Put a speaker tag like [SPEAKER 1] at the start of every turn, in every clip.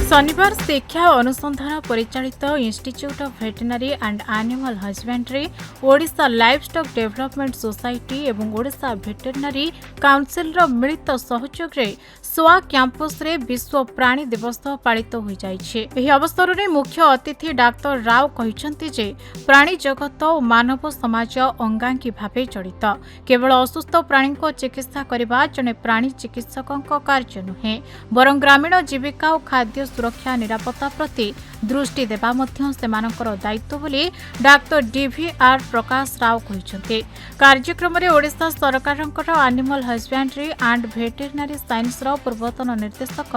[SPEAKER 1] शनिवार शिक्षा अनुसंधान परिचालित institute of veterinary and animal husbandry, Odisha livestock development society एवं ओडिशा वेटरनरी काउंसिल मिलित सहयोग रे सोआ कैंपस रे विश्व प्राणी दिवस पालित हो जाइछे। एही अवसर रे मुख्य अतिथि डाक्टर राव कहिसंती जे प्राणी जगत और मानव समाज अंगांगी भावे जड़ित। केवल असुस्थ प्राणी को चिकित्सा करबा जने प्राणी चिकित्सकक कार्य नुहे, बरं ग्रामीण जीविका और खाद्य सुरक्षा निरापत्ता प्रति दृष्टि देबा मध्य सेमानकर दायित्व बोली डाक्टर डीवीआर प्रकाश राव कहिसंती। कार्यक्रम रे ओडिशा सरकारक animal husbandry and veterinary science रो पूर्वतन निर्देशक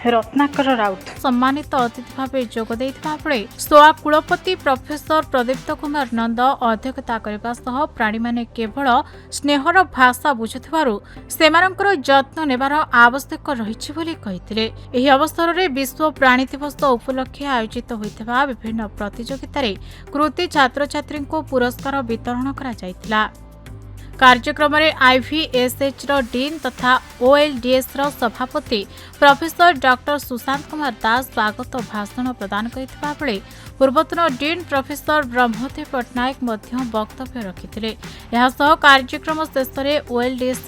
[SPEAKER 1] रत्नाकर राउत सम्मानित अतिथि भाव जोग देइथिबा बेले सोआ कुलपति प्रोफेसर प्रदीप्त कुमार नंद अध्यक्षता करबा सह प्राणी माने केवल स्नेहर भाषा बुझुथिबारु सेमानकर जत्न नेबार आवश्यक रहिछि बोली कहिथिले। एही अवसर रे विश्व प्राणी दिवस उपलक्षे आयोजित होइथिबा विभिन्न प्रतियोगिता रे कृति छात्र छात्री को पुरस्कार वितरण करा जायतिला। कार्यक्रम में IVSH डीन तथा OLDS सभापति प्रोफेसर डॉक्टर सुशांत कुमार दास स्वागत भाषण प्रदान करथिबा बेले पूर्वतन डीन प्रोफेसर ब्रह्मदेव पटनायक मध्य वक्तव्य रखिथिले। एहा सह कार्यक्रम शेष में OLDS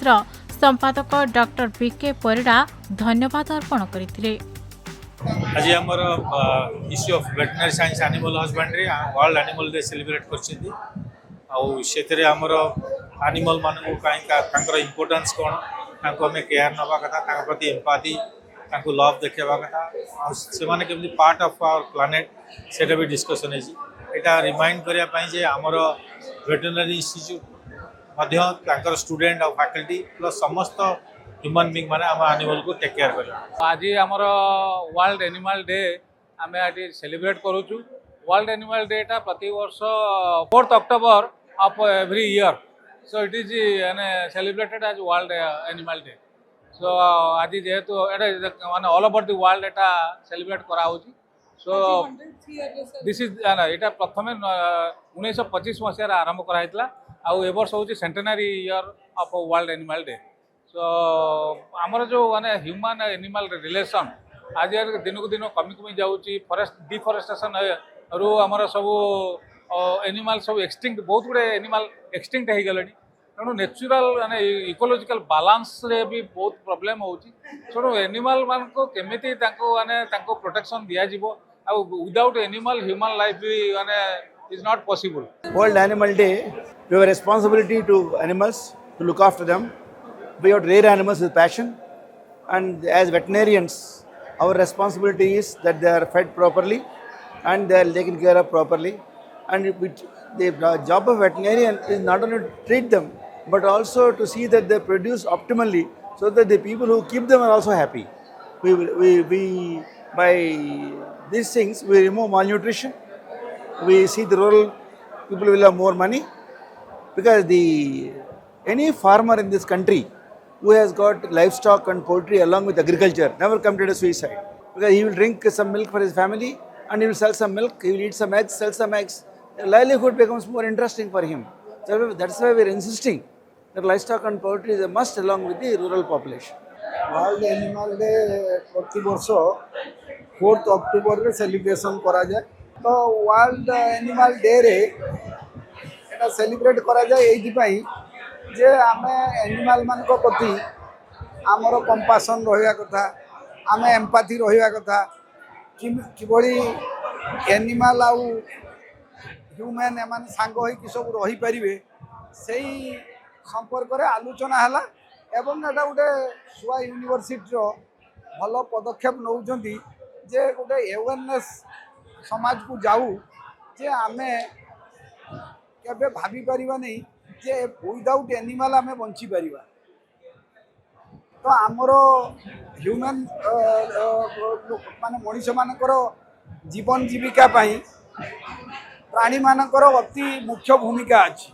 [SPEAKER 1] संपादक डॉक्टर बीके परिड़ा धन्यवाद अर्पण करथिले।
[SPEAKER 2] आज आमर issue of veterinary science animal husbandry world animal day celebrate करछिंदी आउ सेतरे आमर एनिमल मानकु कांकर इंपोर्टेंस कोन तांको हमें केयर नबा कथा तांको प्रति एम्पैथी तांको लव देखेबा कथा आ से माने केमि पार्ट ऑफ आवर प्लैनेट सेटा भी डिस्कशन है। एटा रिमाइंड करिया पई जे आमर वेटरनरी इंस्टीट्यूट मध्य तांकर स्टूडेंट और फैकल्टी प्लस समस्त ह्यूमन बीइंग माने हम एनिमल को टेक केयर करबा।
[SPEAKER 3] आज आमर वर्ल्ड एनिमल डे आमे आज सेलिब्रेट करूछु। वर्ल्ड एनिमल डे टा प्रति वर्ष 4th October of every year, so it is celebrated as world animal day. So आज जेहेतु माने all over the world Etah celebrate करा होची। so this is एटा प्रथमे 1925 मसिया आरंभ करा हितला आउ ए वर्ष होची centenary year of world animal day. so हमर जो माने ह्यूमन एनिमल रिलेशन आज दिन को दिन कमी जाउची। फॉरेस्ट डिफॉरेस्टेशन रो हमर सब एनिमल सब एक्सटिंक्ट बहुत गुड़े एनिमल एक्सटिंक्ट हो गले तेणु नेचुरल माने इकोलॉजिकल बैलेंस रे भी बहुत प्रॉब्लम होची। तेणु एनिमल मान को केमिति तांको माने तांको प्रोटेक्शन दिया जिवो आ विदाउट एनिमल ह्यूमन लाइफ भी माने is not possible.
[SPEAKER 4] World Animal Day, we have a responsibility to animals to look after them. We have to rear animals with passion, and as veterinarians our responsibility is that they are fed properly and they are taken care of properly. And the job of veterinarian is not only to treat them but also to see that they produce optimally so that the people who keep them are also happy. We by these things we remove malnutrition. We see the rural people will have more money because any farmer in this country who has got livestock and poultry along with agriculture never committed a suicide, because he will drink some milk for his family and he will sell some milk, he will eat some eggs, sell some eggs. Livelihood becomes more interesting for him. So that's why we are insisting that livestock and poultry is a must along with the rural population.
[SPEAKER 5] World animal day प्रति वर्ष 4th October रे celebration करा जाए। तो world animal day रे एटा celebrate करा जाए एथि पई जे आमे एनिमल मान को प्रति आमर कंपैशन रहिया कथा, आमे एम्पैथी रहिया कथा, किबोली एनिमल आउ ह्यूमन एमान सांग होई कि सब रही परिवे सेही संपर्क रे आलोचना हला एवं एटा गोटे सुआ यूनिवर्सिटी रो भल पदक्षेप नौचंती जे गोटे अवेयरनेस समाज को जाऊ जे आमे केबे भाभी परिबा नहीं जे विदाउट एनिमल आमे बंची परिबा। तो आमरो ह्यूमन माने मनुष्य मानकर जीवन जीविका पाई प्राणी मानकर अति मुख्य भूमिका अछि।